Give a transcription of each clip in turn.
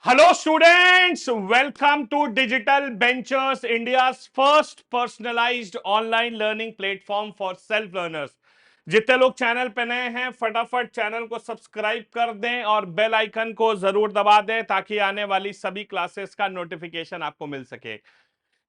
Hello students, welcome to Digital Ventures, India's first personalized online learning platform for self learners. जितने लोग channel पे नए हैं फटाफट चैनल को सब्सक्राइब कर दें और बेल आइकन को जरूर दबा दें ताकि आने वाली सभी क्लासेस का नोटिफिकेशन आपको मिल सके।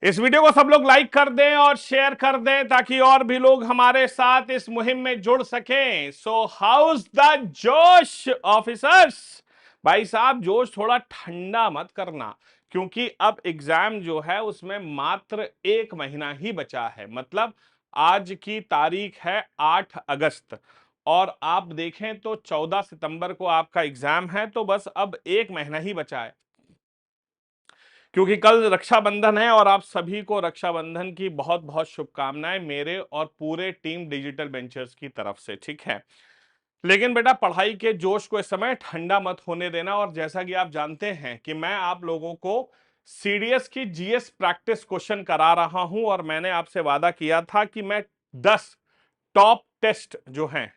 इस वीडियो को सब लोग लाइक कर दें और शेयर कर दें ताकि और भी लोग हमारे साथ इस मुहिम में जुड़ सकें। सो हाउस द जोश ऑफिसर्स। भाई साहब जोश थोड़ा ठंडा मत करना क्योंकि अब एग्जाम जो है उसमें मात्र एक महीना ही बचा है। मतलब आज की तारीख है 8 अगस्त और आप देखें तो 14 सितंबर को आपका एग्जाम है, तो बस अब एक महीना ही बचा है क्योंकि कल रक्षाबंधन है और आप सभी को रक्षाबंधन की बहुत बहुत शुभकामनाएं मेरे और पूरे टीम डिजिटल वेंचर्स की तरफ से। ठीक है, लेकिन बेटा पढ़ाई के जोश को इस समय ठंडा मत होने देना। और जैसा कि आप जानते हैं कि मैं आप लोगों को सीडीएस की जीएस प्रैक्टिस क्वेश्चन करा रहा हूं और मैंने आपसे वादा किया था कि मैं 10 टॉप टेस्ट जो हैं,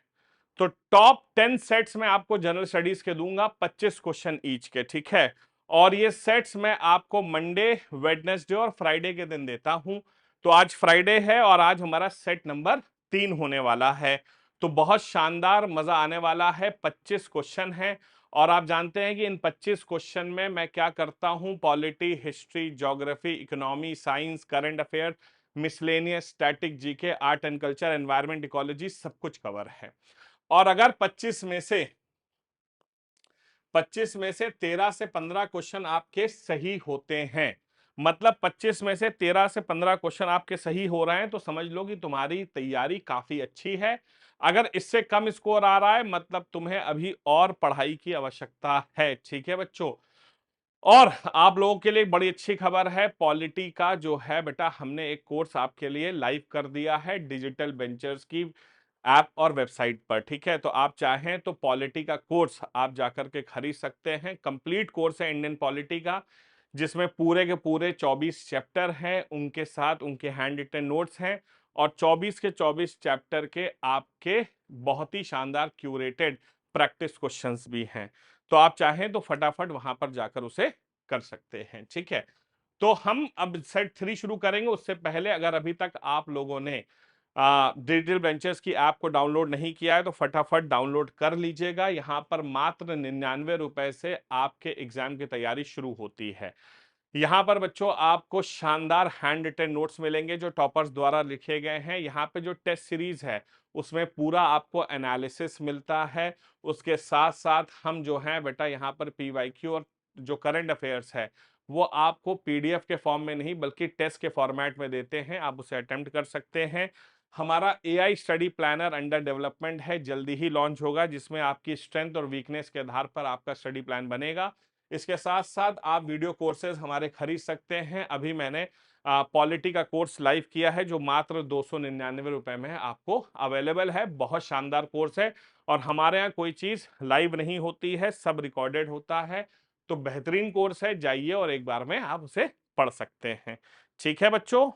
तो टॉप 10 सेट्स में आपको जनरल स्टडीज के दूंगा, 25 क्वेश्चन ईच के। ठीक है, और ये सेट्स मैं आपको मंडे, वेडनेसडे और फ्राइडे के दिन देता हूं। तो आज फ्राइडे है और आज हमारा सेट नंबर 3 होने वाला है। तो बहुत शानदार मजा आने वाला है। 25 क्वेश्चन है और आप जानते हैं कि इन 25 क्वेश्चन में मैं क्या करता हूं, polity, history, geography, economy, science, current affair, miscellaneous, static, GK, art and culture, environment, ecology, सब कुछ कवर है। और अगर 25 में से 13 से 15 क्वेश्चन आपके सही होते हैं, मतलब 25 में से 13 से 15 क्वेश्चन आपके सही हो रहे हैं, तो समझ लो कि तुम्हारी तैयारी काफी अच्छी है। अगर इससे कम स्कोर आ रहा है मतलब तुम्हें अभी और पढ़ाई की आवश्यकता है। ठीक है बच्चों, और आप लोगों के लिए बड़ी अच्छी खबर है, पॉलिटी का जो है बेटा हमने एक कोर्स आपके लिए लाइव कर दिया है डिजिटल वेंचर्स की ऐप और वेबसाइट पर। ठीक है, तो आप चाहें तो पॉलिटी का कोर्स आप जाकर के खरीद सकते हैं। कंप्लीट कोर्स है इंडियन पॉलिटी का, जिसमें पूरे के पूरे 24 चैप्टर हैं, उनके साथ उनके हैंड रिटन नोट्स हैं और 24 के 24 चैप्टर के आपके बहुत ही शानदार क्यूरेटेड प्रैक्टिस क्वेश्चंस भी हैं। तो आप चाहें तो फटाफट वहां पर जाकर उसे कर सकते हैं। ठीक है, तो हम अब सेट 3 शुरू करेंगे। उससे पहले अगर अभी तक आप लोगों ने डिजिटल वेंचर्स की ऐप को डाउनलोड नहीं किया है तो फटाफट डाउनलोड कर लीजिएगा। यहां पर मात्र 99 रुपए से आपके एग्जाम की तैयारी शुरू होती है। यहाँ पर बच्चों आपको शानदार हैंड रिटन नोट्स मिलेंगे जो टॉपर्स द्वारा लिखे गए हैं। यहाँ पे जो टेस्ट सीरीज है उसमें पूरा आपको एनालिसिस मिलता है। उसके साथ साथ हम जो हैं बेटा यहाँ पर पीवाईक्यू और जो करंट अफेयर्स है वो आपको पीडीएफ के फॉर्म में नहीं बल्कि टेस्ट के फॉर्मेट में देते हैं, आप उसे अटेम्प्ट कर सकते हैं। हमारा AI study planner under development है, जल्दी ही लॉन्च होगा, जिसमें आपकी स्ट्रेंथ और वीकनेस के आधार पर आपका स्टडी प्लान बनेगा। इसके साथ साथ आप वीडियो कोर्सेज हमारे खरीद सकते हैं। अभी मैंने पॉलिटी का कोर्स लाइव किया है जो मात्र 299 रुपए में आपको अवेलेबल है। बहुत शानदार कोर्स है और हमारे यहाँ कोई चीज लाइव नहीं होती है, सब रिकॉर्डेड होता है। तो बेहतरीन कोर्स है, जाइए और एक बार में आप उसे पढ़ सकते हैं। ठीक है बच्चों,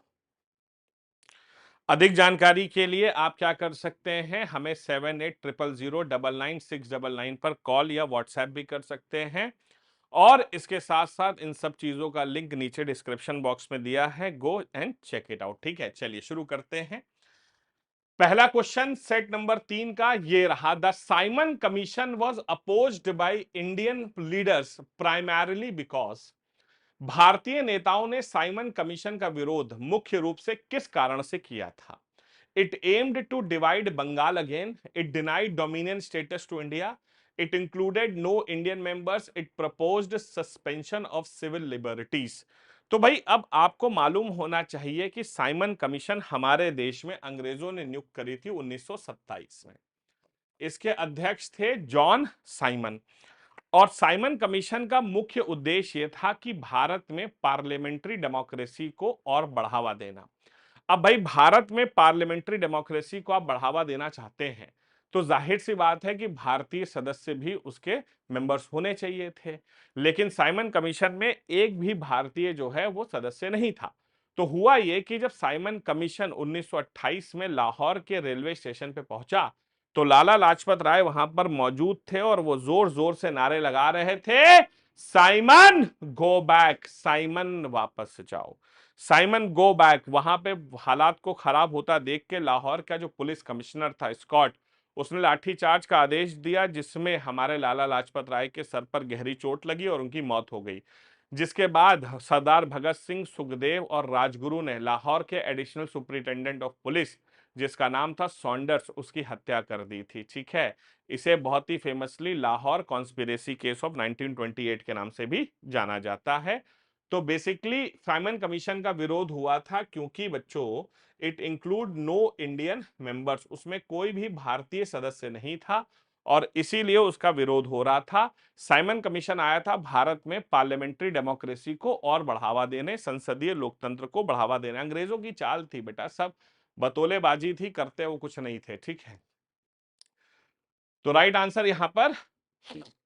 अधिक जानकारी के लिए आप क्या कर सकते हैं, हमें 7800099699 पर कॉल या व्हाट्सएप भी कर सकते हैं। और इसके साथ साथ इन सब चीजों का लिंक नीचे डिस्क्रिप्शन बॉक्स में दिया है, go and check it out. ठीक है, चलिए शुरू करते हैं। पहला क्वेश्चन सेट नंबर 3 का ये रहा, the Simon commission was opposed by Indian leaders primarily because. भारतीय नेताओं ने साइमन कमीशन का विरोध मुख्य रूप से किस कारण से किया था? It aimed to divide Bengal again, it denied dominion status to India, it included no Indian members, it proposed suspension of civil liberties. तो भाई अब आपको मालूम होना चाहिए कि साइमन कमीशन हमारे देश में अंग्रेजों ने नियुक्त करी थी 1927 में। इसके अध्यक्ष थे जॉन साइमन। और साइमन कमीशन का मुख्य उद्देश्य यह था कि भारत में पार्लियामेंट्री डेमोक्रेसी को और बढ़ावा देना। अब भाई भारत में पार्लियामेंट्री डेमोक्रेसी को आप बढ़ावा देना चाहते हैं तो जाहिर सी बात है कि भारतीय सदस्य भी उसके मेंबर्स होने चाहिए थे। लेकिन साइमन कमीशन में एक भी भारतीय जो है वो सदस्य नहीं था। तो हुआ ये कि जब साइमन कमीशन 1928 में लाहौर के रेलवे स्टेशन पे पहुंचा तो लाला लाजपत राय वहां पर मौजूद थे और वो जोर जोर से नारे लगा रहे थे, साइमन गो बैक, साइमन वापस जाओ, साइमन गो बैक। वहां पे हालात को खराब होता देख के लाहौर का जो पुलिस कमिश्नर था स्कॉट, उसने लाठीचार्ज का आदेश दिया, जिसमें हमारे लाला लाजपत राय के सर पर गहरी चोट लगी और उनकी मौत हो गई। जिसके बाद सरदार भगत सिंह, सुखदेव और राजगुरु ने लाहौर के एडिशनल सुपरिटेंडेंट ऑफ पुलिस, जिसका नाम था सॉन्डर्स, उसकी हत्या कर दी थी। ठीक है, इसे बहुत ही famously Lahore conspiracy case of 1928 के नाम से भी जाना जाता है। तो बेसिकली साइमन कमीशन का विरोध हुआ था क्योंकि बच्चों it include no Indian members, उसमें कोई भी भारतीय सदस्य नहीं था और इसीलिए उसका विरोध हो रहा था। साइमन कमीशन आया था भारत में पार्लियामेंट्री डेमोक्रेसी को और बढ़ावा देने, संसदीय लोकतंत्र को बढ़ावा देने। अंग्रेजों की चाल थी बेटा, सब बतौलेबाजी थी, करते वो कुछ नहीं थे। ठीक है, तो राइट आंसर यहां पर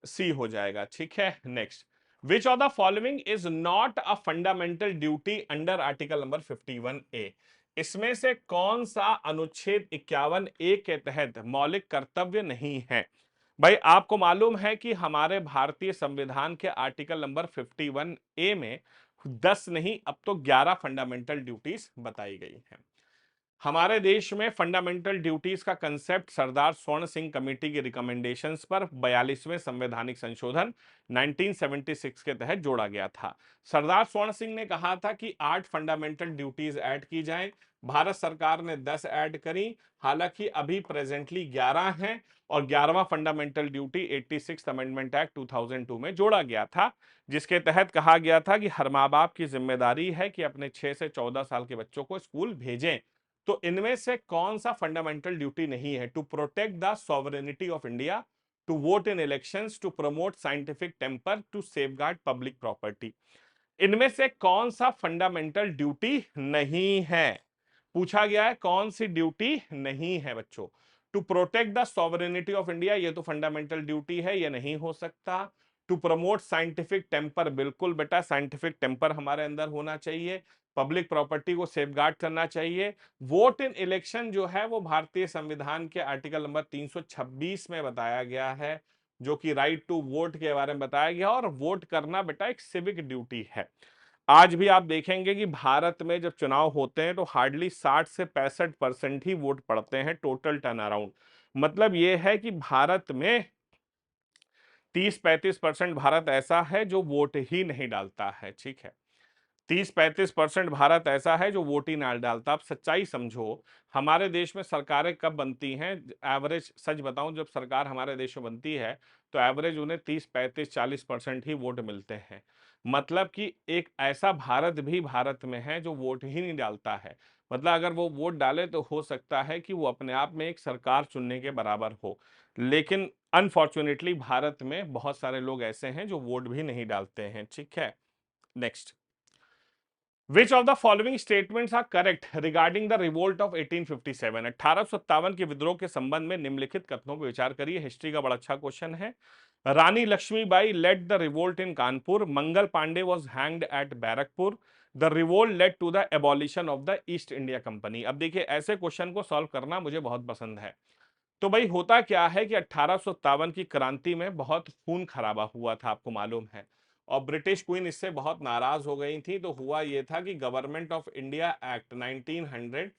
सी हो जाएगा। ठीक है, next, which of the following is not a fundamental duty under article number 51A। इसमें से कौन सा अनुच्छेद 51A के तहत मौलिक कर्तव्य नहीं है? भाई आपको मालूम है कि हमारे भारतीय संविधान के आर्टिकल नंबर 51A में 10 नहीं, अब तो 11 फंडामेंटल ड्यूटीज बताई गई हैं। हमारे देश में फंडामेंटल ड्यूटीज का कंसेप्ट सरदार स्वर्ण सिंह कमेटी की रिकमेंडेशंस पर 42वें संवैधानिक संशोधन 1976 के तहत जोड़ा गया था। सरदार स्वर्ण सिंह ने कहा था कि 8 फंडामेंटल ड्यूटीज ऐड की जाएं, भारत सरकार ने 10 ऐड करी, हालांकि अभी प्रेजेंटली 11 हैं और 11वां फंडामेंटल ड्यूटी 86 अमेंडमेंट एक्ट 2002 में जोड़ा गया था, जिसके तहत कहा गया था कि हर माँ बाप की जिम्मेदारी है कि अपने 6 से 14 साल के बच्चों को स्कूल भेजें। तो इनमें से कौन सा फंडामेंटल ड्यूटी नहीं है? To protect the sovereignty of India, to vote in elections, to promote scientific temper, to safeguard public property. इनमें से कौन सा फंडामेंटल ड्यूटी नहीं है? पूछा गया है कौन सी ड्यूटी नहीं है बच्चों। To protect the sovereignty of India, ये तो फंडामेंटल ड्यूटी है, ये नहीं हो सकता। टू प्रमोट साइंटिफिक टेम्पर, बिल्कुल बेटा साइंटिफिक टेम्पर हमारे अंदर होना चाहिए। पब्लिक प्रॉपर्टी को सेफगार्ड करना चाहिए। वोट इन इलेक्शन जो है वो भारतीय संविधान के आर्टिकल नंबर 326 में बताया गया है, जो कि राइट टू वोट के बारे में बताया गया, और वोट करना बेटा एक सिविक ड्यूटी है। आज भी आप देखेंगे कि भारत में जब चुनाव होते हैं तो हार्डली 60 से 65% ही वोट पड़ते हैं टोटल टर्न अराउंड। मतलब यह है कि भारत में 30-35% भारत ऐसा है जो वोट ही नहीं डालता है। ठीक है, 30-35% भारत ऐसा है जो वोट ही ना डालता। आप सच्चाई समझो, हमारे देश में सरकारें कब बनती हैं? एवरेज सच बताऊं, जब सरकार हमारे देश में बनती है तो एवरेज उन्हें 30-35-40% ही वोट मिलते हैं। मतलब कि एक ऐसा भारत भी भारत में है जो वोट ही नहीं डालता है। मतलब अगर वो वोट डाले तो हो सकता है कि वो अपने आप में एक सरकार चुनने के बराबर हो, लेकिन अनफॉर्चुनेटली भारत में बहुत सारे लोग ऐसे हैं जो वोट भी नहीं डालते हैं। ठीक है, next, which of the following statements are correct regarding the revolt of 1857? 1857 के विद्रोह के संबंध में निम्नलिखित कथनों पर विचार करिए। हिस्ट्री का बड़ा अच्छा क्वेश्चन है। Rani Lakshmibai led the revolt in Kanpur, Mangal Pandey was hanged at Barrackpore, the revolt led to the abolition of the East India company. अब देखिए ऐसे क्वेश्चन को सॉल्व करना मुझे बहुत पसंद है। तो भाई होता क्या है कि 1857 की क्रांति में बहुत खून खराबा हुआ था, आपको मालूम है, और ब्रिटिश क्वीन इससे बहुत नाराज हो गई थी। तो हुआ यह था कि government of India act 1900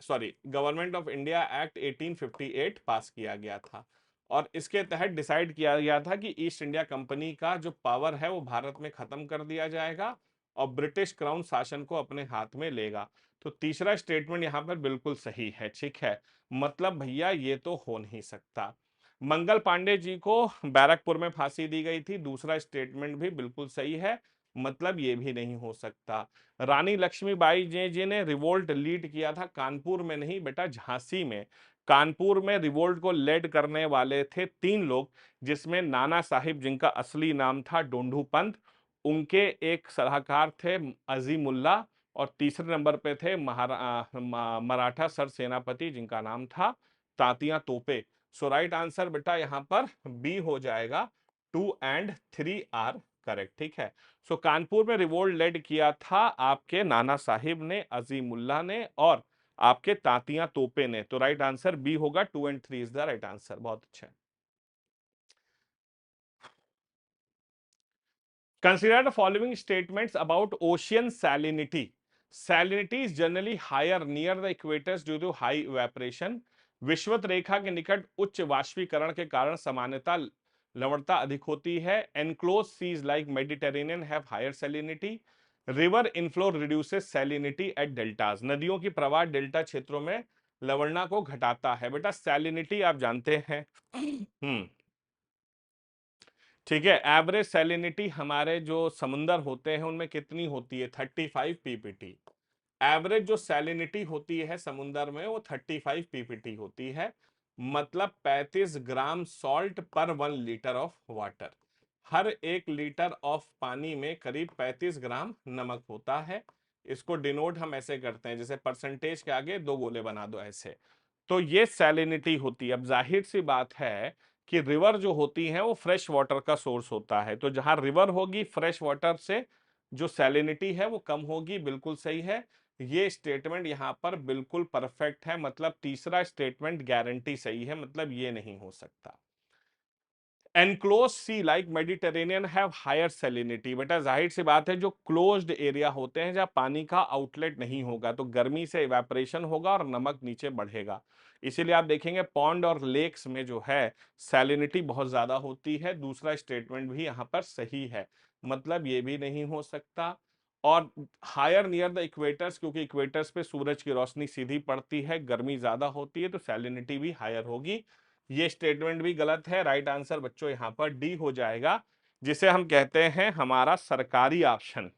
sorry government of India act 1858 पास किया गया था, और इसके तहत डिसाइड किया गया था कि ईस्ट इंडिया कंपनी का जो पावर है वो भारत में खत्म कर दिया जाएगा और ब्रिटिश क्राउन शासन को अपने हाथ में लेगा। तो तीसरा स्टेटमेंट यहाँ पर बिल्कुल सही है। ठीक है, मतलब भैया ये तो हो नहीं सकता। मंगल पांडे जी को बैरकपुर में फांसी दी गई थी, दूसरा स्टेटमेंट भी बिल्कुल सही है, मतलब ये भी नहीं हो सकता। रानी लक्ष्मीबाई जी ने रिवोल्ट लीड किया था कानपुर में नहीं बेटा, झांसी में। कानपुर में रिवोल्ट को लेड करने वाले थे 3 लोग, जिसमें नाना साहिब जिनका असली नाम था डोंडू पंत, उनके एक सलाहकार थे अजीमुल्ला, और तीसरे नंबर पे थे मराठा सर सेनापति जिनका नाम था तांतिया तोपे। सो राइट आंसर बेटा यहां पर बी हो जाएगा, 2 एंड 3 आर करेक्ट। ठीक है, सो कानपुर में रिवोल्ट लेड किया था आपके नाना साहिब ने, अजीमुल्ला ने, और आपके तांतिया तोपे ने। तो राइट आंसर बी होगा, 2 and 3 is the right answer. बहुत अच्छा। Consider the following statements about ocean salinity. Salinity is generally higher near the equators due to high evaporation. विषुवत रेखा के निकट उच्च वाष्पीकरण के कारण सामान्यता लवणता अधिक होती है. Enclose seas like Mediterranean have higher salinity. River inflow reduces salinity at deltas. नदियों की प्रवाह डेल्टा क्षेत्रों में लवणता को घटाता है. बेटा सैलिनिटी आप जानते हैं. ठीक है. एवरेज सैलिनिटी हमारे जो समुंदर होते हैं उनमें कितनी होती है? 35 पीपीटी. एवरेज जो सैलिनिटी होती है समुंदर में वो 35 पीपीटी होती है. मतलब 35 ग्राम सॉल्ट पर 1 litre of water. Her 1 litre of पानी में करीब 35 ग्राम नमक होता है. इसको डिनोट हम ऐसे करते हैं, जैसे परसेंटेज के आगे 2 गोले बना दो ऐसे. तो ये सैलिनिटी होती है. अब जाहिर सी बात है कि रिवर जो होती है वो फ्रेश वाटर का सोर्स होता है. तो जहां रिवर होगी फ्रेश वाटर से जो सैलिनिटी है वो कम होगी. बिल्कुल सही है. ये स्टेटमेंट यहां पर बिल्कुल परफेक्ट है. मतलब तीसरा स्टेटमेंट गारंटी सही है. मतलब ये नहीं हो सकता. Enclose sea like Mediterranean have higher salinity. बेटा जाहिर सी बात है जो क्लोज्ड एरिया होते हैं जहां पानी का आउटलेट नहीं होगा तो गर्मी से इवेपोरेशन होगा और नमक नीचे बढ़ेगा. इसीलिए आप देखेंगे पॉन्ड और लेक्स में जो है सैलिनिटी बहुत ज्यादा होती है. दूसरा स्टेटमेंट भी यहां पर सही है. मतलब ये भी नहीं हो सकता. और हायर नियर द इक्वेटर्स, क्योंकि इक्वेटर्स पे सूरज की रोशनी सीधी पड़ती है, गर्मी ज्यादा होती है, तो सैलिनिटी भी हायर होगी. ये स्टेटमेंट भी गलत है. राइट आंसर बच्चों यहां पर डी हो जाएगा, जिसे हम कहते हैं हमारा सरकारी ऑप्शन.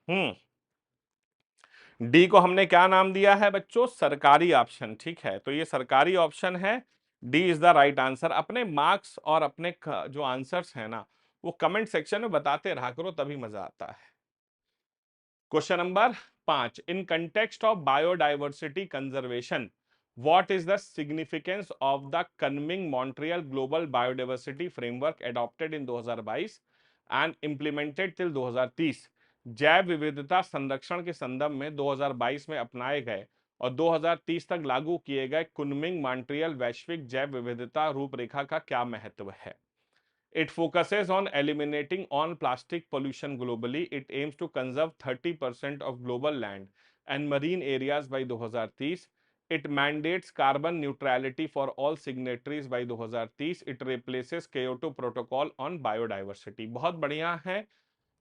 डी को हमने क्या नाम दिया है बच्चों? सरकारी ऑप्शन. ठीक है, तो ये सरकारी ऑप्शन है. D is the right answer. अपने मार्क्स और अपने जो आंसर्स हैं ना वो कमेंट सेक्शन में बताते रहा करो, तभी मजा आता है. Question number 5. In context of biodiversity conservation, what is the significance of the Kunming Montreal Global Biodiversity Framework adopted in 2022 and implemented till 2030? जैव विविधता संरक्षण के संदर्भ में 2022 में अपनाए गए और 2030 तक लागू किए गए कुनमिंग मॉन्ट्रियल वैश्विक जैव विविधता रूपरेखा का क्या महत्व है? It focuses on eliminating on plastic pollution globally. It aims to conserve 30% of global land and marine areas by 2030. It mandates carbon neutrality for all signatories by 2030. It replaces Kyoto Protocol on biodiversity. बहुत बढ़िया है.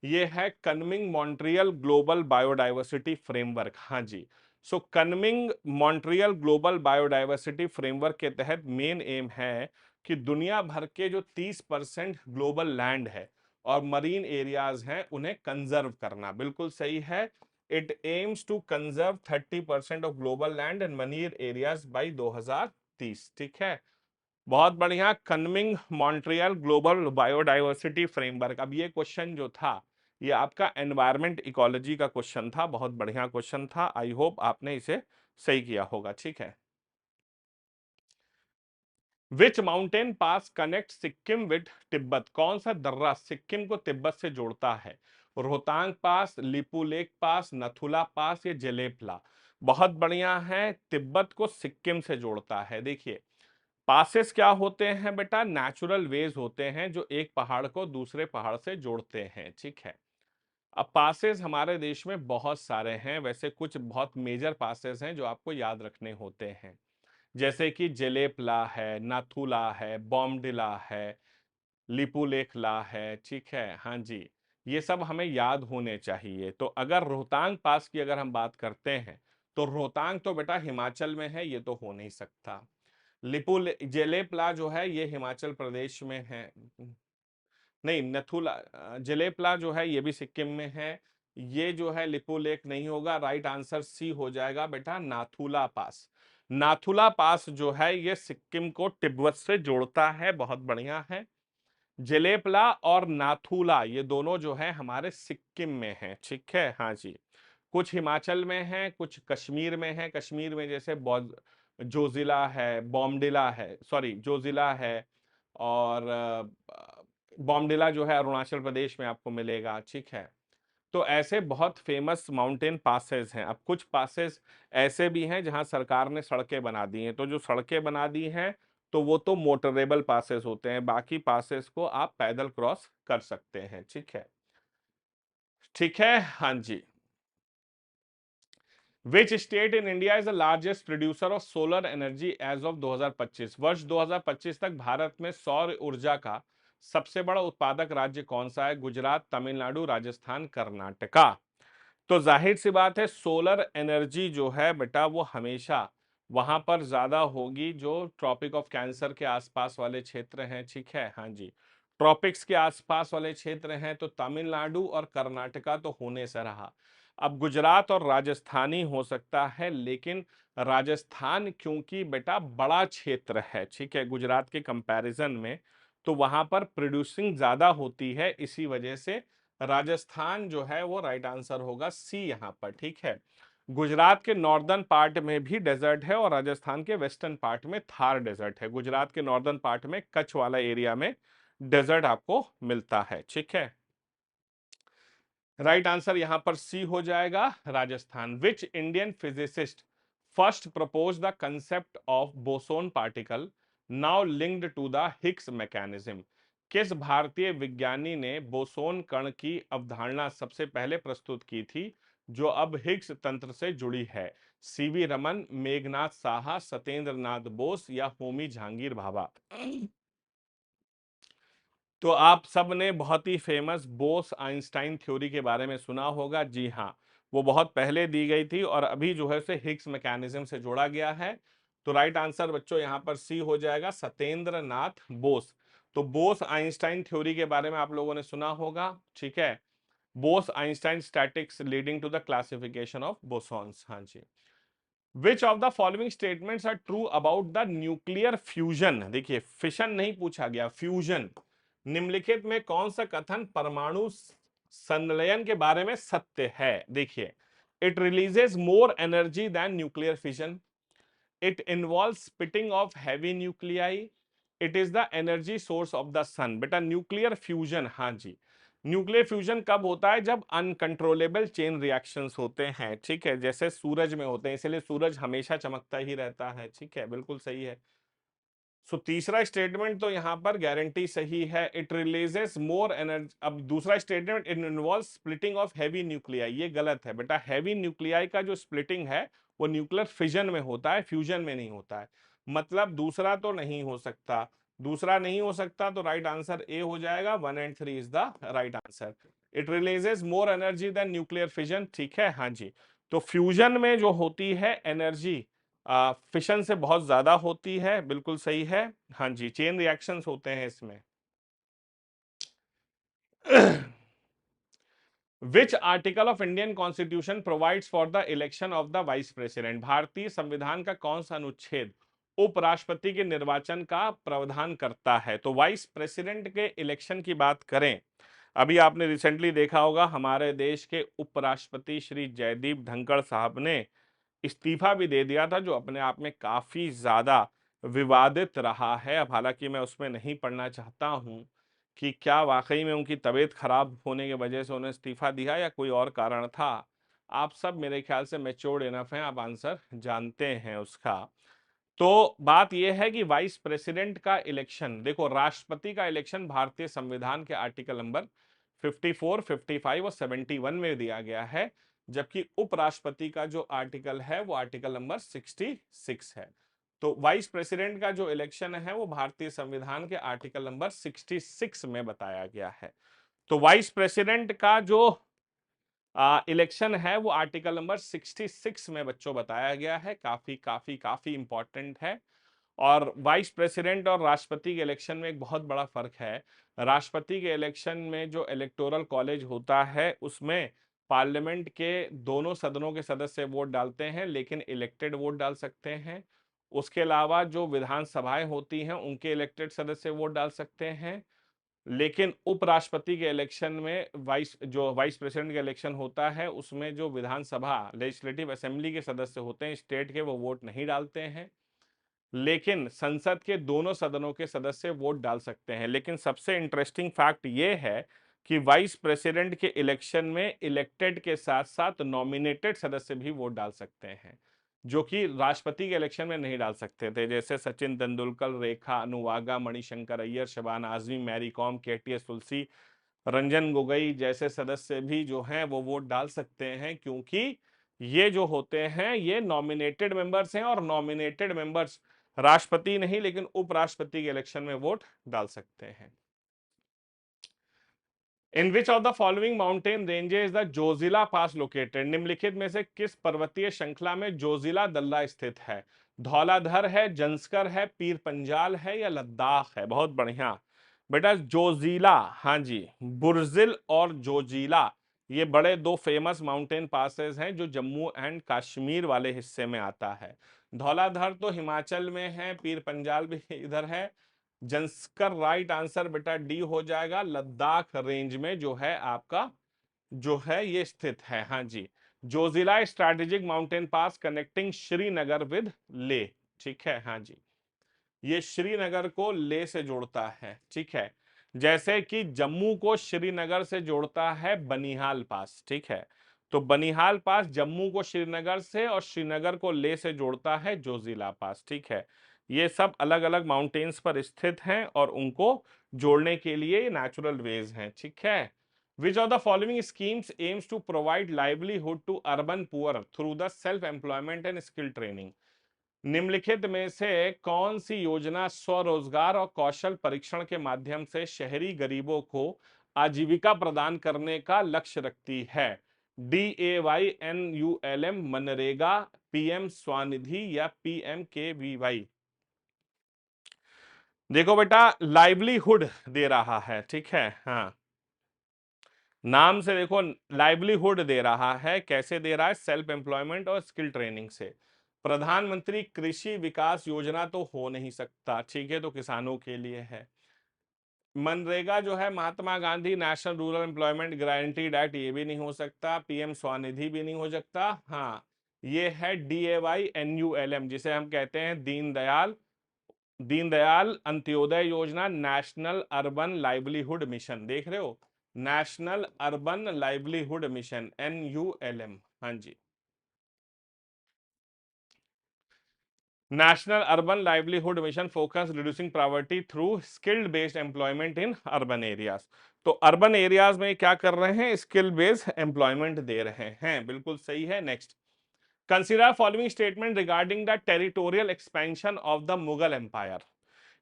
ये है कनमिंग Montreal global biodiversity framework. हाँ जी. सो कनमिंग Montreal global biodiversity framework के तहत main M है कि दुनिया भर के जो 30% ग्लोबल लैंड है और मरीन एरियाज हैं उन्हें कंजर्व करना. बिल्कुल सही है. It aims to conserve 30% of global land and marine areas by 2030. ठीक है, बहुत बढ़िया. Kunming Montreal global biodiversity framework. अब ये क्वेश्चन जो था ये आपका एनवायरमेंट इकोलॉजी का क्वेश्चन था. बहुत बढ़िया क्वेश्चन था. आई होप आपने इसे सही किया होगा. ठीक है. Which mountain pass connect Sikkim with Tibet? कौन सा दर्रा सिक्किम को तिब्बत से जोड़ता है? रोहतांग पास, लिपुलेक पास, नथुला पास या जेलेपला? बहुत बढ़िया है. तिब्बत को सिक्किम से जोड़ता है. देखिए पासेस क्या होते हैं बेटा? नेचुरल वेज होते हैं जो एक पहाड़ को दूसरे पहाड़ से जोड़ते हैं. ठीक है. अब पासेस हमारे देश में बहुत सारे हैं. वैसे कुछ बहुत मेजर पासेस हैं जो आपको याद रखने होते हैं, जैसे कि जेलेपला है, नाथुला है, बॉमडिला है, लिपुलेखला है. ठीक है, हाँ जी. ये सब हमें याद होने चाहिए. तो अगर रोहतांग पास की अगर हम बात करते हैं तो रोहतांग तो बेटा हिमाचल में है, ये तो हो नहीं सकता. जेलेपला जो है ये हिमाचल प्रदेश में है. नहीं, नथुला जेलेपला जो है ये भी सिक्किम में है. ये जो है लिपुलेक नहीं होगा. राइट आंसर सी हो जाएगा बेटा, नाथुला पास. नाथुला पास जो है ये सिक्किम को तिब्बत से जोड़ता है. बहुत बढ़िया है. जेलेपला और नाथुला ये दोनों जो है हमारे सिक्किम में है. ठीक है, हाँ जी. कुछ हिमाचल में है, कुछ कश्मीर में है. कश्मीर में जैसे जोजिला है, बॉमडिला है, सॉरी जोजिला है. और बॉमडिला जो है अरुणाचल प्रदेश में आपको मिलेगा. ठीक है. तो ऐसे बहुत फेमस माउंटेन पासेस हैं. अब कुछ पासेस ऐसे भी हैं जहां सरकार ने सड़कें बना दी हैं. तो जो सड़कें बना दी हैं तो वो तो मोटरेबल पासेस होते हैं. बाकी पासेस को आप पैदल क्रॉस कर सकते हैं. ठीक है. ठीक है, हाँ जी। Which state in India is the largest producer of solar energy as of 2025? वर्ष 2025 तक भारत में सौर ऊर्जा का सबसे बड़ा उत्पादक राज्य कौन सा है? गुजरात, तमिलनाडु, राजस्थान, कर्नाटका। तो जाहिर सी बात है, सोलर एनर्जी जो है बेटा वो हमेशा वहां पर ज्यादा होगी जो ट्रॉपिक ऑफ कैंसर के आसपास वाले क्षेत्र हैं। ठीक है, हाँ जी। ट्रॉपिक्स के आसपास वाले क्षेत्र हैं तो तमिलनाडु और कर्नाटका तो होने से रहा। अब गुजरात और राजस्थान ही हो सकता है, लेकिन राजस्थान क्योंकि बेटा बड़ा क्षेत्र है, ठीक है, गुजरात के कंपैरिजन में, तो वहां पर प्रोड्यूसिंग ज्यादा होती है, इसी वजह से राजस्थान जो है वो राइट आंसर होगा सी यहां पर। ठीक है, गुजरात के नॉर्दर्न पार्ट में भी डेजर्ट है और राजस्थान के वेस्टर्न पार्ट में थार डेजर्ट है। गुजरात के नॉर्दर्न पार्ट में कच्छ वाला एरिया में डेजर्ट आपको मिलता है। ठीक है, राइट आंसर यहां पर सी हो जाएगा, Rajasthan. Which Indian physicist first propose the concept of boson particle now linked to the Higgs mechanism? किस भारतीय विज्ञानी ने बोसोन कण की अवधारणा सबसे पहले प्रस्तुत की थी जो अब हिग्स तंत्र से जुड़ी है? सीवी रमन, मेघनाथ साहा, सत्येंद्र नाथ बोस या होमी जहांगीर भाभा? तो आप सब ने बहुत ही फेमस बोस आइंस्टाइन थ्योरी के बारे में सुना होगा। जी हाँ, वो बहुत पहले दी गई थी और अभी जो है उसे हिग्स मैकेनिज्म से जोड़ा गया है। तो राइट आंसर बच्चों यहाँ पर सी हो जाएगा, सत्येंद्र नाथ बोस। तो बोस आइंस्टाइन थ्योरी के बारे में आप लोगों ने सुना होगा। ठीक है, Bose Einstein statistics leading to the classification of bosons. हाँ जी। Which of the following statements are true about the nuclear fusion? देखिए, फिशन नहीं पूछा गया, फ्यूजन। निम्नलिखित में कौन सा कथन परमाणु संलयन के बारे में सत्य है? देखिए, it releases more energy than nuclear fission, it involve spitting of heavy nuclei, it is the energy source of the sun. बेटा न्यूक्लियर फ्यूजन, हाँ जी, न्यूक्लियर फ्यूजन कब होता है? जब अनकंट्रोलेबल चेन रिएक्शंस होते हैं। ठीक है, जैसे सूरज में होते हैं, इसलिए सूरज हमेशा चमकता ही रहता है। ठीक है, बिल्कुल सही है। सो तीसरा स्टेटमेंट तो यहां पर गारंटी सही है, इट रिलीजेस मोर एनर्जी। अब दूसरा statement, it involve splitting of heavy nuclei, ये गलत है बेटा। हैवी न्यूक्लियाई का जो स्प्लिटिंग है वो न्यूक्लियर फिजन में होता है, फ्यूजन में नहीं होता है। मतलब दूसरा तो नहीं हो सकता, दूसरा नहीं हो सकता, तो राइट आंसर ए हो जाएगा। 1 और 3 is the right answer. It releases more energy than nuclear fission. ठीक है, हाँ जी। तो फ्यूजन में जो होती है एनर्जी फिशन से बहुत ज्यादा होती है, बिल्कुल सही है। हाँ जी, चेन रिएक्शंस होते हैं इसमें। Which article of Indian constitution provides for the election of the vice president? भारतीय संविधान का कौन सा अनुच्छेद उपराष्ट्रपति के निर्वाचन का प्रावधान करता है? तो वाइस प्रेसिडेंट के इलेक्शन की बात करें, अभी आपने रिसेंटली देखा होगा हमारे देश के उपराष्ट्रपति श्री जयदीप धनखड़ साहब ने इस्तीफा भी दे दिया था, जो अपने आप में काफी ज्यादा विवादित रहा है। अब हालांकि मैं उसमें नहीं पढ़ना चाहता हूं कि क्या वाकई में उनकी तबीयत खराब होने की वजह से उन्हें इस्तीफा दिया या कोई और कारण था। आप सब मेरे ख्याल से मैच्योर्ड इनफ हैं, आप आंसर जानते हैं उसका। तो बात यह है कि वाइस प्रेसिडेंट का इलेक्शन, देखो राष्ट्रपति का इलेक्शन भारतीय संविधान के आर्टिकल नंबर 54, 55 और 71 में दिया गया है, जबकि उपराष्ट्रपति का जो आर्टिकल है वो आर्टिकल नंबर 66 है। तो वाइस प्रेसिडेंट का जो इलेक्शन है वो भारतीय संविधान के आर्टिकल नंबर 66 में बताया गया है। तो वाइस प्रेसिडेंट का जो इलेक्शन है वो आर्टिकल नंबर 66 में बच्चों बताया गया है। काफी काफी काफी इंपॉर्टेंट है। और वाइस प्रेसिडेंट और राष्ट्रपति के इलेक्शन में एक बहुत बड़ा फर्क है। राष्ट्रपति के इलेक्शन में जो इलेक्टोरल कॉलेज होता है उसमें पार्लियामेंट के दोनों सदनों के सदस्य वोट डालते हैं, लेकिन इलेक्टेड वोट डाल सकते हैं। उसके अलावा जो विधानसभाएं होती हैं उनके इलेक्टेड सदस्य वोट डाल सकते हैं। लेकिन उपराष्ट्रपति के इलेक्शन में वाइस प्रेसिडेंट का इलेक्शन होता है उसमें जो विधानसभा लेजिस्लेटिव असेंबली के सदस्य होते हैं स्टेट के, वो वोट नहीं डालते हैं। लेकिन संसद के दोनों सदनों के सदस्य वोट डाल सकते हैं। लेकिन सबसे इंटरेस्टिंग फैक्ट ये है कि वाइस प्रेसिडेंट के इलेक्शन में इलेक्टेड के साथ साथ नॉमिनेटेड सदस्य भी वोट डाल सकते हैं, जो कि राष्ट्रपति के इलेक्शन में नहीं डाल सकते थे। जैसे सचिन तेंदुलकर, रेखा अनुवागा, मणिशंकर अय्यर, शबाना आजमी, मैरी कॉम, केटीएस तुलसी, रंजन गोगोई जैसे सदस्य भी जो हैं वो वोट डाल सकते हैं, क्योंकि ये जो होते हैं ये नॉमिनेटेड मेंबर्स हैं, और नॉमिनेटेड मेंबर्स राष्ट्रपति नहीं लेकिन उपराष्ट्रपति के इलेक्शन में वोट डाल सकते हैं। In which of the following mountain ranges the Zojila pass located, निम्नलिखित में से किस पर्वतीय श्रृंखला में जोजिला दल्ला स्थित है? धौलाधर है, जंस्कर है, पीर पंजाल है, या लद्दाख है? बहुत बढ़िया बेटा, जोजिला, हाँ जी, बुर्जिल और जोजिला, ये बड़े दो फेमस माउंटेन पासेस हैं जो जम्मू एंड कश्मीर वाले हिस्से में आता है। धौलाधर तो हिमाचल में है, पीर पंजाल भी इधर है, जंस्कर राइट आंसर बेटा डी हो जाएगा, लद्दाख रेंज में जो है आपका जो है ये स्थित है। हाँ जी, Zojila strategic mountain pass connecting Srinagar with Leh, ठीक है। हाँ जी, ये श्रीनगर को ले से जोड़ता है, ठीक है, जैसे कि जम्मू को श्रीनगर से जोड़ता है बनिहाल पास, ठीक है। तो बनिहाल पास जम्मू को श्रीनगर से और श्रीनगर को ले से जोड़ता है जोजिला पास, ठीक है। ये सब अलग अलग माउंटेन्स पर स्थित हैं और उनको जोड़ने के लिए नेचुरल वेज हैं, ठीक है। Which of the following schemes aims to provide livelihood to urban poor through the self employment and skill training, निम्नलिखित में से कौन सी योजना स्वरोजगार और कौशल परीक्षण के माध्यम से शहरी गरीबों को आजीविका प्रदान करने का लक्ष्य रखती है? DAYNULM, मनरेगा, PM स्वानिधि, या PMKVY? देखो बेटा, लाइवलीहुड दे रहा है, ठीक है। हाँ, नाम से देखो लाइवलीहुड दे रहा है, कैसे दे रहा है? सेल्फ एम्प्लॉयमेंट और स्किल ट्रेनिंग से। प्रधानमंत्री कृषि विकास योजना तो हो नहीं सकता, ठीक है, तो किसानों के लिए है। मनरेगा जो है Mahatma Gandhi national rural employment guaranteed act, ये भी नहीं हो सकता। PM स्वानिधि भी नहीं हो सकता। हाँ, ये है DAYNULM, जिसे हम कहते हैं दीनदयाल अंत्योदय योजना, नेशनल अर्बन लाइवलीहुड मिशन, देख रहे हो, national urban livelihood mission, NULM। हाँ जी, national urban livelihood mission focus reducing poverty through skilled based employment in urban areas. तो अर्बन एरियाज में क्या कर रहे हैं? स्किल बेस्ड एम्प्लॉयमेंट दे रहे हैं, बिल्कुल सही है। Next, consider following statement regarding the territorial expansion of the Mughal empire.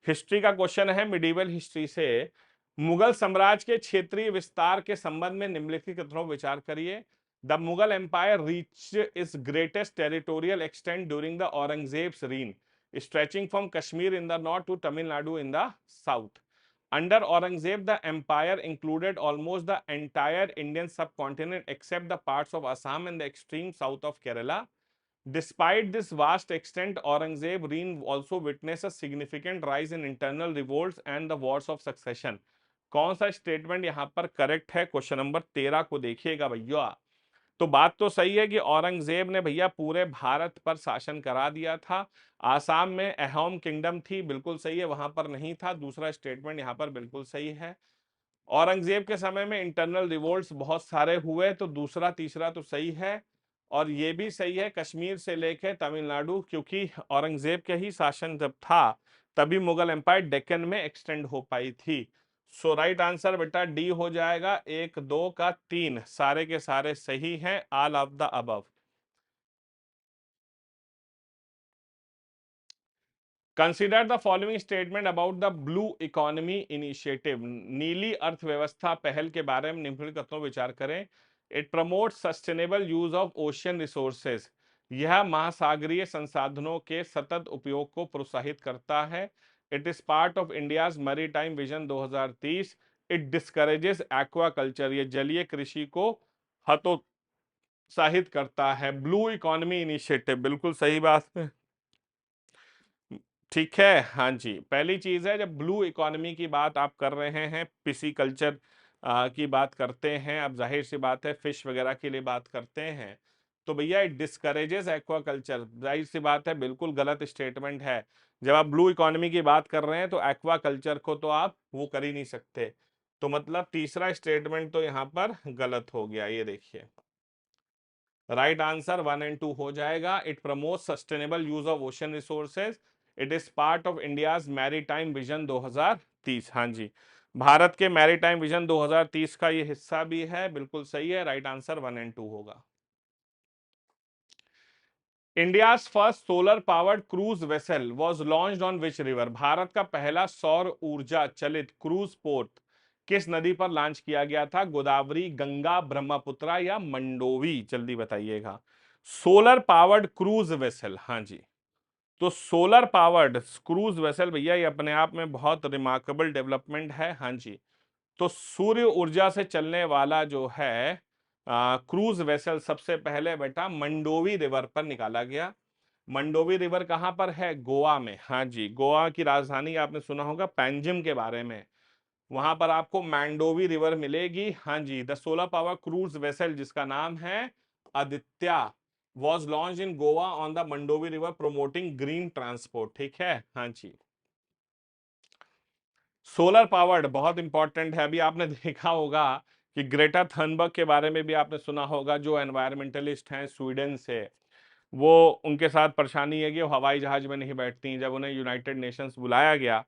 History का क्वेश्चन है, मिडिवल हिस्ट्री से। मुगल साम्राज्य के क्षेत्रीय विस्तार के संबंध में निम्नलिखित कथनों पर विचार करिए। The Mughal empire reach its greatest territorial extent during the Aurangzeb's reign, stretching from Kashmir in the north to Tamil Nadu in the south. Under Aurangzeb, the empire included almost the entire Indian subcontinent except the parts of Assam and the extreme south of Kerala. Despite this vast extent, Aurangzeb reign also witnessed a significant rise in internal revolts and the wars of succession. कौन सा statement यहाँ पर correct है? Question number 13 को देखिएगा भैया। तो बात तो सही है कि औरंगजेब ने भैया पूरे भारत पर शासन करा दिया था। आसाम में अहोम किंगडम थी, बिल्कुल सही है, वहां पर नहीं था। दूसरा स्टेटमेंट यहाँ पर बिल्कुल सही है। औरंगजेब के समय में इंटरनल रिवोल्ट्स बहुत सारे हुए, तो दूसरा तीसरा तो सही है। और ये भी सही है, कश्मीर से लेके तमिलनाडु, क्योंकि औरंगजेब के ही शासन जब था तभी मुगल एम्पायर डेक्कन में एक्सटेंड हो पाई थी। सो राइट आंसर बेटा डी हो जाएगा। 1 2 का 3 सारे के सारे सही हैं, all of the above. Consider the following statement about the blue economy initiative, नीली अर्थव्यवस्था पहल के बारे में निम्नलिखित कथनों विचार करें। It promote sustainable use of ocean resources, यह महासागरीय संसाधनों के सतत उपयोग को प्रोत्साहित करता है। It is part of India's maritime vision 2030। It discourages aquaculture, ये जलीय कृषि को हतोत्साहित करता है। ब्लू इकोनॉमी इनिशिएटिव, बिल्कुल सही बात है, ठीक है। हाँ जी, पहली चीज है, जब ब्लू इकोनॉमी की बात आप कर रहे हैं, पिसीकल्चर की बात करते हैं, अब जाहिर सी बात है फिश वगैरह के लिए बात करते हैं, तो भैया डिस्करेजेस एक्वाकल्चर, जाहिर सी बात है बिल्कुल गलत स्टेटमेंट है। जब आप ब्लू इकोनॉमी की बात कर रहे हैं तो एक्वाकल्चर को तो आप वो कर ही नहीं सकते, तो मतलब तीसरा स्टेटमेंट तो यहाँ पर गलत हो गया। ये देखिए, राइट आंसर 1 और 2 हो जाएगा। It promote sustainable use of ocean resources, it is part of India's maritime vision 2030। हाँ जी, भारत के मैरीटाइम विजन 2030 का ये हिस्सा भी है, बिल्कुल सही है, राइट आंसर 1 एंड 2 होगा। India's first solar powered cruise vessel was launched on which river? Bharat का पहला सौर ऊर्जा चलित क्रूज पोर्ट किस नदी पर लॉन्च किया गया था? गोदावरी, गंगा, ब्रह्मपुत्रा या मंडोवी? जल्दी बताइएगा। सोलर पावर्ड क्रूज वेसल, हाँ जी। तो सोलर पावर्ड क्रूज वेसल भैया ये अपने आप में बहुत रिमार्केबल डेवलपमेंट है, हाँ जी। तो सूर्य ऊर्जा से चलने वाला जो है क्रूज वेसल सबसे पहले बेटा मंडोवी रिवर पर निकाला गया। मंडोवी रिवर कहां पर है? गोवा में, हाँ जी। गोवा की राजधानी आपने सुना होगा पैंजिम के बारे में, वहां पर आपको मैंडोवी रिवर मिलेगी, हाँ जी। The solar power cruise vessel जिसका नाम है Aditya was launch in Goa on the Mandovi river promoting green transport, ठीक है, हाँ जी। सोलर पावर्ड बहुत इंपॉर्टेंट है। अभी आपने देखा होगा कि ग्रेटा थनबर्ग के बारे में भी आपने सुना होगा, जो एनवायरमेंटलिस्ट हैं स्वीडन से, वो उनके साथ परेशानी है कि वो हवाई जहाज में नहीं बैठती। जब उन्हें यूनाइटेड नेशंस बुलाया गया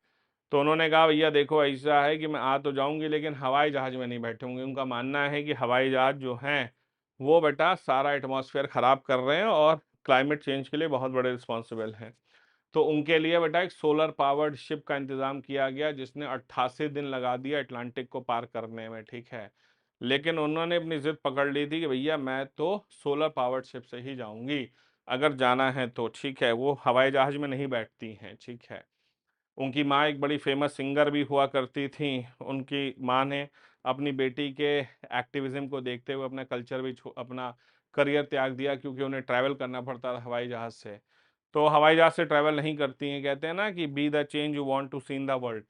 तो उन्होंने कहा भैया देखो ऐसा है कि मैं आ तो जाऊंगी लेकिन हवाई जहाज में नहीं बैठूंगी। उनका मानना है कि हवाई जहाज जो हैं वो बेटा सारा एटमॉस्फेयर खराब कर रहे हैं और क्लाइमेट चेंज के लिए बहुत बड़े रिस्पॉन्सिबल हैं। तो उनके लिए बेटा एक सोलर पावर्ड शिप का इंतजाम किया गया जिसने 88 दिन लगा दिया अटलांटिक को पार करने में, ठीक है। लेकिन उन्होंने अपनी जिद पकड़ ली थी कि भैया मैं तो सोलर पावर्ड शिप से ही जाऊंगी अगर जाना है तो, ठीक है। वो हवाई जहाज में नहीं बैठती हैं, ठीक है। उनकी माँ एक बड़ी फेमस सिंगर भी हुआ करती थी। उनकी माँ ने अपनी बेटी के एक्टिविज्म को देखते हुए अपना कल्चर भी अपना करियर त्याग दिया, क्योंकि उन्हें ट्रैवल करना पड़ता था हवाई जहाज से। तो हवाई जहाज से ट्रैवल नहीं करती हैं। कहते हैं ना कि be the change you want to see in the world.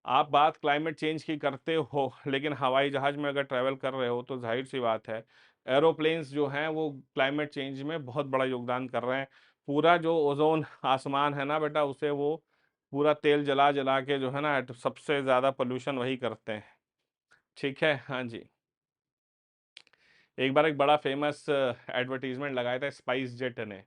आप बात क्लाइमेट चेंज की करते हो लेकिन हवाई जहाज में अगर ट्रैवल कर रहे हो तो जाहिर सी बात है एरोप्लेन्स जो हैं वो क्लाइमेट चेंज में बहुत बड़ा योगदान कर रहे हैं। पूरा जो ओजोन आसमान है ना बेटा, उसे वो पूरा तेल जला जला के जो है ना सबसे ज्यादा पोल्यूशन वही करते हैं, ठीक है, हाँ जी। एक बार एक बड़ा फेमस एडवर्टीजमेंट लगाया था स्पाइस जेट ने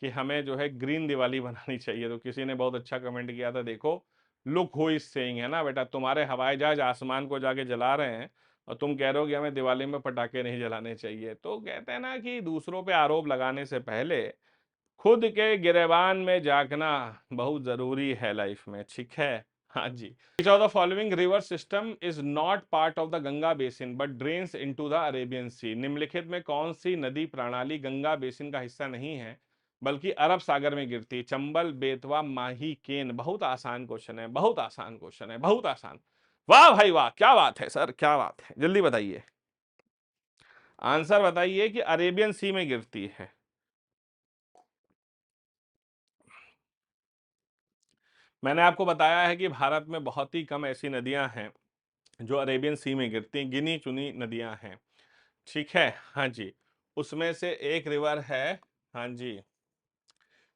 कि हमें जो है ग्रीन दिवाली बनानी चाहिए। तो किसी ने बहुत अच्छा कमेंट किया था, देखो लुक हु इज सेइंग, है ना बेटा, तुम्हारे हवाई जहाज आसमान को जाके जला रहे हैं और तुम कह रहे हो कि हमें दिवाली में पटाखे नहीं जलाने चाहिए। तो कहते हैं ना कि दूसरों पे आरोप लगाने से पहले खुद के गिरेबान में झांकना बहुत जरूरी है लाइफ में, ठीक है, हाँ जी। Which of the following river system is not part of the Ganga basin but drains into the Arabian Sea? निम्नलिखित में कौन सी नदी प्रणाली गंगा बेसिन का हिस्सा नहीं है बल्कि अरब सागर में गिरती है? चंबल, बेतवा, माही, केन? बहुत आसान क्वेश्चन है, बहुत आसान क्वेश्चन है, बहुत आसान। वाह भाई वाह, क्या बात है सर, क्या बात है, जल्दी बताइए आंसर बताइए कि अरेबियन सी में गिरती है। मैंने आपको बताया है कि भारत में बहुत ही कम ऐसी नदियां हैं जो अरेबियन सी में गिरती हैं, गिनी चुनी नदियां हैं, ठीक है, हाँ जी। उसमें से एक रिवर है, हाँ जी,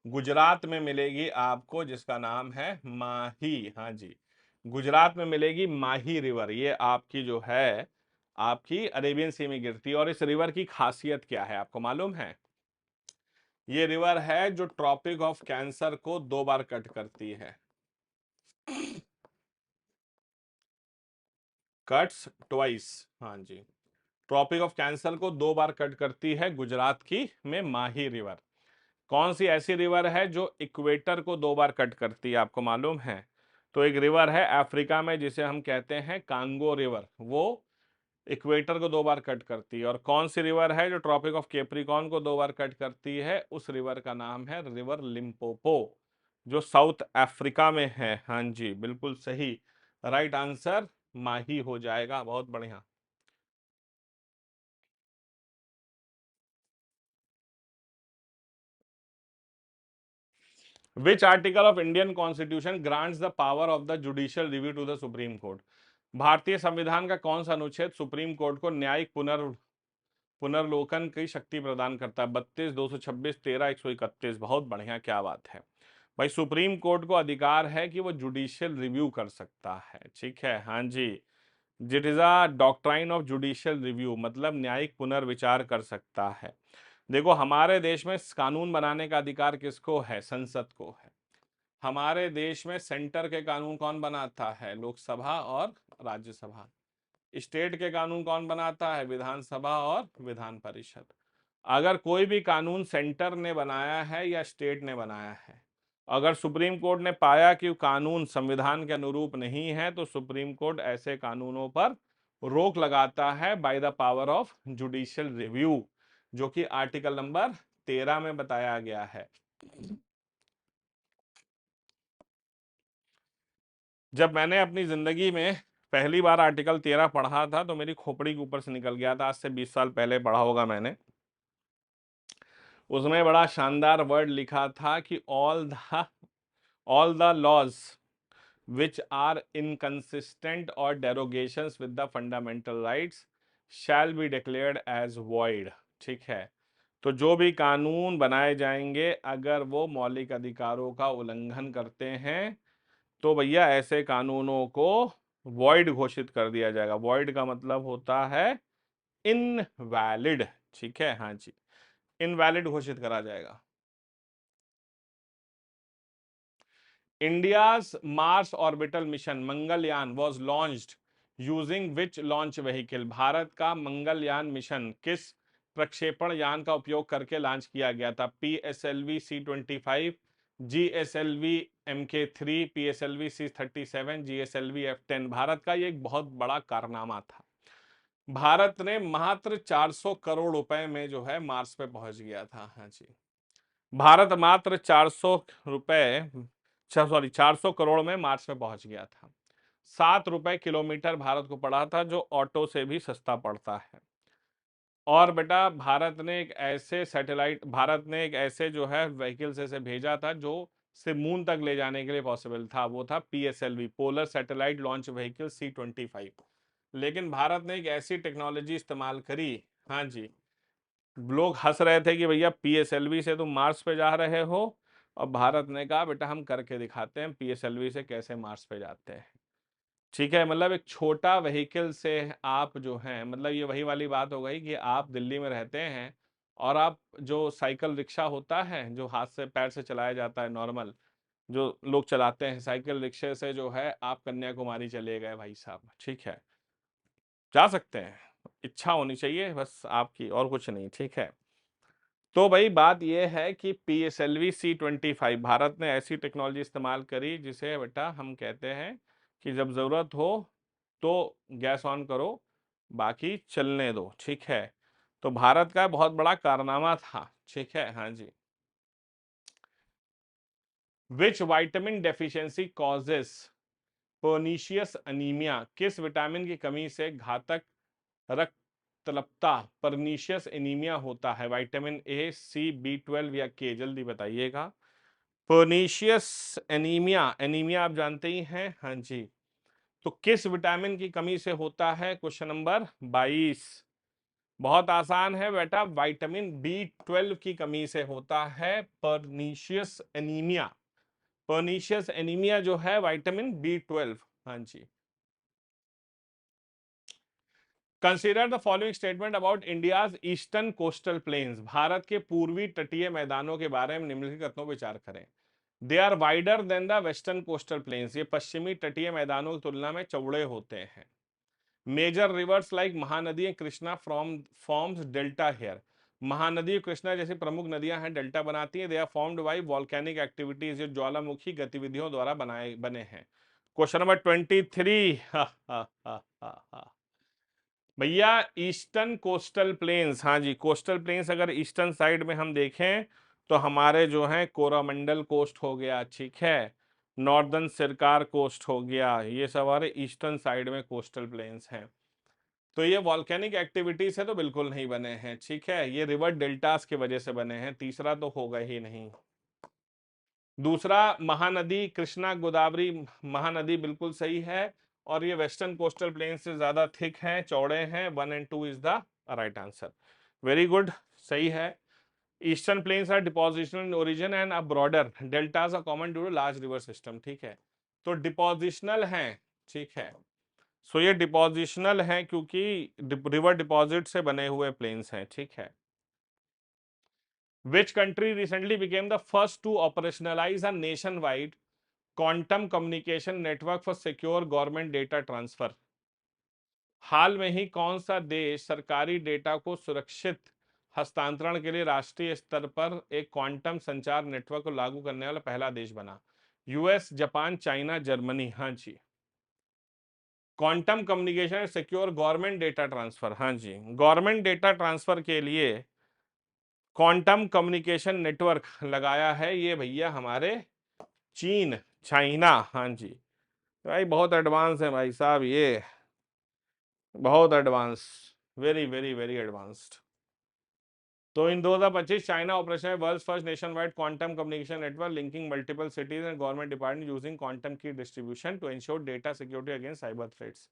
गुजरात में मिलेगी आपको जिसका नाम है माही, हाँ जी। गुजरात में मिलेगी माही रिवर, ये आपकी जो है आपकी अरेबियन सी में गिरती है। और इस रिवर की खासियत क्या है आपको मालूम है? ये रिवर है जो ट्रॉपिक ऑफ कैंसर को 2 बार कट करती है। कट्स ट्वाइस, हाँ जी। ट्रॉपिक ऑफ कैंसर को 2 बार कट करती है गुजरात की में माही रिवर। कौन सी ऐसी रिवर है जो इक्वेटर को 2 बार कट करती है आपको मालूम है? तो एक रिवर है अफ्रीका में जिसे हम कहते हैं कांगो रिवर, वो इक्वेटर को 2 बार कट करती है। और कौन सी रिवर है जो ट्रॉपिक ऑफ कैप्रिकॉर्न को 2 बार कट करती है? उस रिवर का नाम है रिवर लिम्पोपो, जो साउथ अफ्रीका में है, हाँ जी, बिल्कुल सही, राइट आंसर माही हो जाएगा, बहुत बढ़िया। Which article of Indian Constitution grants the power of the judicial review to the Supreme Court? भारतीय संविधान का कौन सा अनुच्छेद सुप्रीम कोर्ट को न्यायिक पुनर्लोकन की शक्ति प्रदान करता है? 32, 226, 13, 131? बहुत बढ़िया, क्या बात है भाई। सुप्रीम कोर्ट को अधिकार है कि वो जुडिशियल रिव्यू कर सकता है, ठीक है, हाँ जी। It is a doctrine of judicial review, मतलब न्यायिक पुनर्विचार कर सकता है। देखो हमारे देश में कानून बनाने का अधिकार किसको है? संसद को है। हमारे देश में सेंटर के कानून कौन बनाता है? लोकसभा और राज्यसभा। स्टेट के कानून कौन बनाता है? विधानसभा और विधान परिषद। अगर कोई भी कानून सेंटर ने बनाया है या स्टेट ने बनाया है, अगर सुप्रीम कोर्ट ने पाया कि कानून संविधान के अनुरूप नहीं है, तो सुप्रीम कोर्ट ऐसे कानूनों पर रोक लगाता है by the power of judicial review, जो कि आर्टिकल नंबर 13 में बताया गया है। जब मैंने अपनी जिंदगी में पहली बार आर्टिकल 13 पढ़ा था तो मेरी खोपड़ी के ऊपर से निकल गया था। आज से 20 साल पहले पढ़ा होगा मैंने। उसमें बड़ा शानदार वर्ड लिखा था कि all the laws which are inconsistent or derogations with the fundamental rights shall be declared as void। ठीक है, तो जो भी कानून बनाए जाएंगे अगर वो मौलिक अधिकारों का उल्लंघन करते हैं तो भैया ऐसे कानूनों को वॉइड घोषित कर दिया जाएगा। वॉइड का मतलब होता है इनवैलिड। ठीक है, हाँ जी, इनवैलिड घोषित करा जाएगा। India's Mars orbital mission Mangalyaan was launched using which launch vehicle? Bharat का मंगलयान मिशन किस प्रक्षेपण यान का उपयोग करके लॉन्च किया गया था? PSLV C-25, GSLV Mk3, PSLV C-37, GSLV F-10। Bharat का ये एक बहुत बड़ा कारनामा था। भारत ने मात्र 400 करोड़ रुपए में जो है मार्स पे पहुंच गया था। हाँ जी, भारत मात्र 400 करोड़ में मार्स में पहुंच गया था। 7 रुपए किलोमीटर भारत को पड़ा था, जो ऑटो से भी सस्ता पड़ता है। और बेटा भारत ने एक ऐसे जो है व्हीकल से भेजा था जो से मून तक ले जाने के लिए पॉसिबल था। वो था PSLV, polar satellite launch vehicle C-25। लेकिन भारत ने एक ऐसी टेक्नोलॉजी इस्तेमाल करी, हाँ जी, लोग हंस रहे थे कि भैया PSLV से तुम मार्स पे जा रहे हो, और भारत ने कहा बेटा हम करके दिखाते हैं PSLV से कैसे मार्स पे जाते हैं। ठीक है, मतलब एक छोटा व्हीकल से आप जो है, मतलब ये वही वाली बात हो गई कि आप दिल्ली में रहते हैं और आप जो साइकिल रिक्शा होता है जो हाथ से पैर से चलाया जाता है, नॉर्मल जो लोग चलाते हैं, साइकिल रिक्शे से जो है आप कन्याकुमारी चले गए भाई साहब। ठीक है, जा सकते हैं, इच्छा होनी चाहिए बस आपकी, और कुछ नहीं। ठीक है, तो भाई बात यह है कि PSLV C-25 भारत ने ऐसी टेक्नोलॉजी इस्तेमाल करी जिसे बेटा हम कहते हैं कि जब जरूरत हो तो गैस ऑन करो, बाकी चलने दो। ठीक है, तो भारत का बहुत बड़ा कारनामा था। ठीक है, हाँ जी। Which vitamin deficiency causes pernicious anaemia? किस विटामिन की कमी से घातक रक्तल्पता पर्नीशियस एनीमिया होता है? विटामिन A, C, B12 या K? जल्दी बताइएगा। पर्नीशियस एनीमिया, एनीमिया आप जानते ही हैं, हाँ जी, तो किस विटामिन की कमी से होता है? Question number 22। बहुत आसान है बेटा, विटामिन B12 की कमी से होता है पर्नीशियस एनीमिया। पर्नीशियस एनीमिया जो है विटामिन B12। हाँ जी। Consider the following statement about India's eastern coastal plains. भारत के पूर्वी तटीय मैदानों के बारे में निम्नलिखित कथनों पर विचार करें। They are wider than the western coastal plains. ये पश्चिमी तटीय मैदानों की तुलना में चौड़े होते हैं। Major rivers like Mahanadi Krishna forms delta here. Mahanadi Krishna जैसी प्रमुख नदियां हैं, डेल्टा बनाती हैं। They are formed by volcanic activities, जो ज्वालामुखी गतिविधियों द्वारा बने हैं। Question number 23। भैया ईस्टर्न कोस्टल प्लेन्स, हाँ जी, कोस्टल प्लेन्स अगर ईस्टर्न साइड में हम देखें तो हमारे जो है कोरामंडल कोस्ट हो गया, ठीक है, नॉर्दर्न सिरकार कोस्ट हो गया, ये सब हमारे ईस्टर्न साइड में कोस्टल प्लेन्स हैं। तो ये वॉल्केनिक एक्टिविटी से तो बिल्कुल नहीं बने हैं। ठीक है, ये रिवर डेल्टास की वजह से बने हैं। तीसरा तो होगा ही नहीं। दूसरा महानदी कृष्णा गोदावरी महानदी बिल्कुल सही है, और ये वेस्टर्न कोस्टल प्लेन से ज्यादा थिक हैं, चौड़े हैं। 1 and 2 is the right answer. Very good, सही है। Eastern plains are depositional in origin and a broader deltas are common due to large river system. ठीक है, तो डिपोजिशनल हैं। ठीक है, सो ये डिपोजिशनल हैं क्योंकि रिवर डिपॉजिट से बने हुए प्लेन्स हैं। ठीक है। Which country recently became the first to operationalize a nationwide quantum communication network for secure government data transfer. हाल में ही कौन सा देश सरकारी डेटा को सुरक्षित हस्तांतरण के लिए राष्ट्रीय स्तर पर एक क्वांटम संचार नेटवर्क को लागू करने वाला पहला देश बना? US, Japan, China, Germany. हाँ जी। Quantum communication secure government data transfer. हाँ जी, गवर्नमेंट डेटा ट्रांसफर के लिए क्वांटम कम्युनिकेशन नेटवर्क लगाया है ये भैया हमारे चीन, चाइना। हाँ जी भाई, बहुत एडवांस है भाई साहब, ये बहुत advance, very very very advanced. तो इन 2025 चाइना ऑपरेशन है world first nation wide quantum communication network linking multiple cities and government department using quantum key distribution to ensure data security against cyber threats.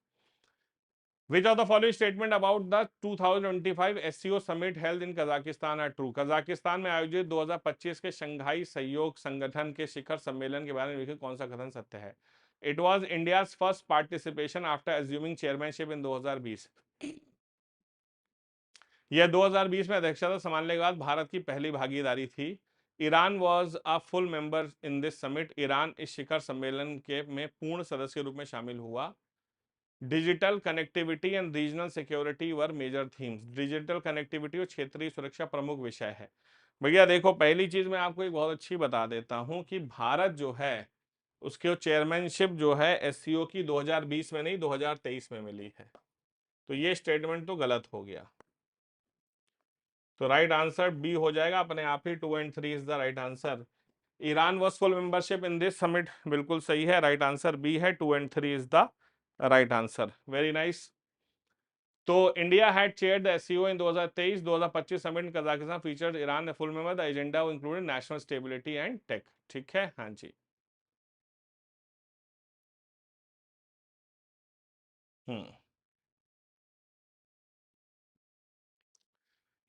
Which of the following statement about the 2025 SCO summit held in Kazakhstan are true? Kazakhstan में आयोजित 2025 के Shanghai सहयोग संगठन के शिखर सम्मेलन के बारे में लिखित कौन सा कथन सत्य है? It was India's first participation after assuming chairmanship in 2020। यह 2020 में अध्यक्षता संभालने के बाद भारत की पहली भागीदारी थी। Iran was a full member in this summit. Iran इस शिखर सम्मेलन के में पूर्ण सदस्य के रूप में शामिल हुआ। Digital connectivity and regional security were major themes. Digital connectivity और क्षेत्रीय सुरक्षा प्रमुख विषय है। भैया देखो, पहली चीज मैं आपको एक बहुत अच्छी बता देता हूं कि भारत जो है उसके चेयरमैनशिप जो है एससीओ की 2020 में नहीं 2023 में मिली है। तो ये स्टेटमेंट तो गलत हो गया। तो राइट आंसर बी हो जाएगा अपने आप ही, 2 and 3 is the right answer. Iran was full membership in this summit, बिल्कुल सही है, राइट आंसर बी है, 2 and 3 is the right answer. Very nice. तो India had chaired the SCO in 2023-2025 summit in Kazakhstan featured Iran a full member. The agenda included national stability and tech. ठीक है, हाँ जी। हम्म,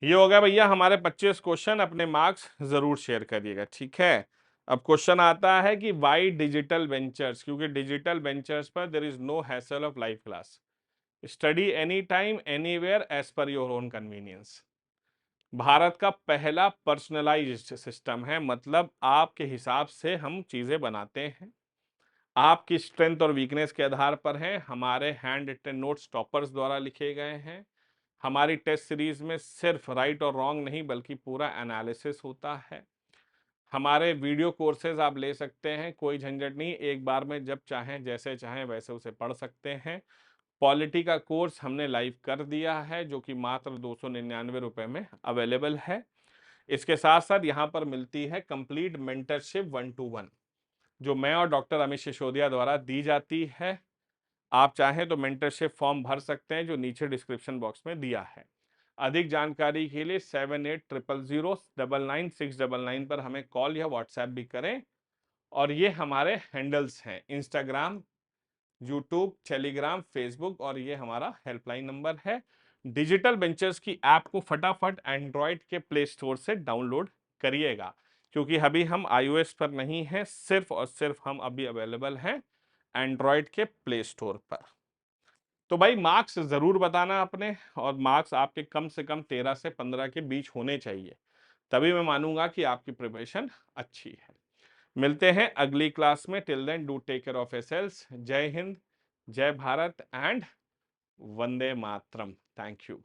ये हो गया भैया हमारे 25 क्वेश्चन। अपने मार्क्स जरूर शेयर करिएगा, ठीक है। अब क्वेश्चन आता है कि वाई डिजिटल वेंचर्स? क्योंकि डिजिटल वेंचर्स पर there is no hassle of live class, study any time anywhere as per your own convenience. Bharat का पहला पर्सनलाइज्ड सिस्टम है, मतलब आपके हिसाब से हम चीजें बनाते हैं, आपकी स्ट्रेंथ और वीकनेस के आधार पर हैं। हमारे हैंड रिटन नोट्स टॉपर्स द्वारा लिखे गए हैं। हमारी टेस्ट सीरीज में सिर्फ राइट और रॉन्ग नहीं बल्कि पूरा एनालिसिस होता है। हमारे वीडियो कोर्सेज आप ले सकते हैं, कोई झंझट नहीं, एक बार में जब चाहें जैसे चाहें वैसे उसे पढ़ सकते हैं। पॉलिटी का कोर्स हमने लाइव कर दिया है जो कि मात्र 299 रुपए में अवेलेबल है। इसके साथ साथ यहाँ पर मिलती है कंप्लीट मेंटरशिप 1-to-1 जो मैं और डॉक्टर अमित सिसोदिया द्वारा दी जाती है। आप चाहें तो मेंटरशिप फॉर्म भर सकते हैं जो नीचे डिस्क्रिप्शन बॉक्स में दिया है। अधिक जानकारी के लिए 7800099699 पर हमें कॉल या व्हाट्सएप भी करें। और ये हमारे हैंडल्स हैं, इंस्टाग्राम, यूट्यूब, टेलीग्राम, फेसबुक, और ये हमारा हेल्पलाइन नंबर है। डिजिटल वेंचर्स की ऐप को फटाफट एंड्रॉयड के प्ले स्टोर से डाउनलोड करिएगा, क्योंकि अभी हम iOS पर नहीं हैं, सिर्फ और सिर्फ हम अभी अवेलेबल हैं एंड्रॉयड के प्ले स्टोर पर। तो भाई मार्क्स जरूर बताना अपने, और मार्क्स आपके कम से कम 13 से 15 के बीच होने चाहिए, तभी मैं मानूंगा कि आपकी प्रिपरेशन अच्छी है। मिलते हैं अगली क्लास में। Till then do take care of yourselves. जय हिंद, जय भारत एंड वंदे मातरम। Thank you.